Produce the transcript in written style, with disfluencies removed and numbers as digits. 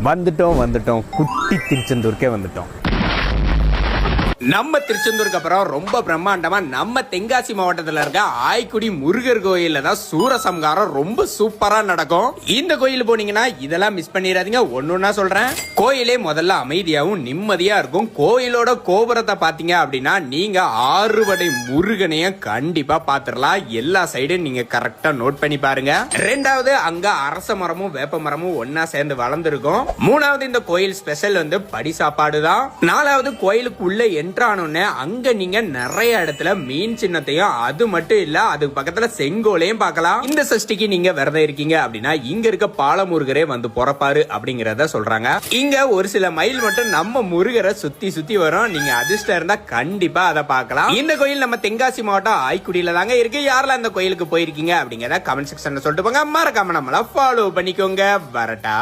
வந்துட்டோம் குட்டி திருச்செந்தூருக்கே வந்துட்டோம். நம்ம திருச்செந்தூருக்கு அப்புறம் ரொம்ப பிரம்மாண்டமா நம்ம தென்காசி மாவட்டத்துல இருக்க ஆய்க்குடி முருகர் கோயில்ல தான் சூரசம்காரம் ரொம்ப சூப்பரா நடக்கும். இந்த கோயில் போனீங்கன்னா இதெல்லாம் மிஸ் பண்ணிடாதீங்க. ஒன்னொன்னா சொல்றேன். கோயிலே முதல்ல அமைதியாவும் நிம்மதியா இருக்கும். கோயிலோட கோபுரத்தை பாத்தீங்க அப்படின்னா நீங்க 6 வடை முருகனையும் கண்டிப்பா பாத்துடலாம். எல்லா சைடும் நீங்க கரெக்டா நோட் பண்ணி பாருங்க. ரெண்டாவது, அங்க அரச மரமும் வேப்ப மரமும் ஒன்னா சேர்ந்து வளர்ந்துருக்கும். மூணாவது, இந்த கோயில் ஸ்பெஷல் வந்து படி சாப்பாடு தான். நாலாவது, கோயிலுக்குள்ள என்ட்ரானோன்னு அங்க நீங்க நிறைய இடத்துல மீன் சின்னத்தையும் அது மட்டும் இல்ல அதுக்கு பக்கத்துல செங்கோலையும் பார்க்கலாம். இந்த சஷ்டிக்கு நீங்க விரதம் இருக்கீங்க அப்படின்னா இங்க இருக்க பாலமுருகரே வந்து பொறப்பாரு அப்படிங்கறத சொல்றாங்க. இங்க ஒரு சில மைல் மட்டும் நம்ம முருகரை சுத்தி சுத்தி வரும். நீங்க அதிர்ஷ்டம் இருந்தா கண்டிப்பா அதை பார்க்கலாம். இந்த கோயில் நம்ம தென்காசி மாவட்டம் ஆய்க்குடியில தாங்க இருக்கு. யாரெல்லாம் இந்த கோயிலுக்கு போயிருக்கீங்க அப்படிங்கறத கமெண்ட் செக்ஷன்ல சொல்லிட்டு போங்க. மறக்காம நம்மள ஃபாலோ பண்ணிக்கோங்க. வரட்டா.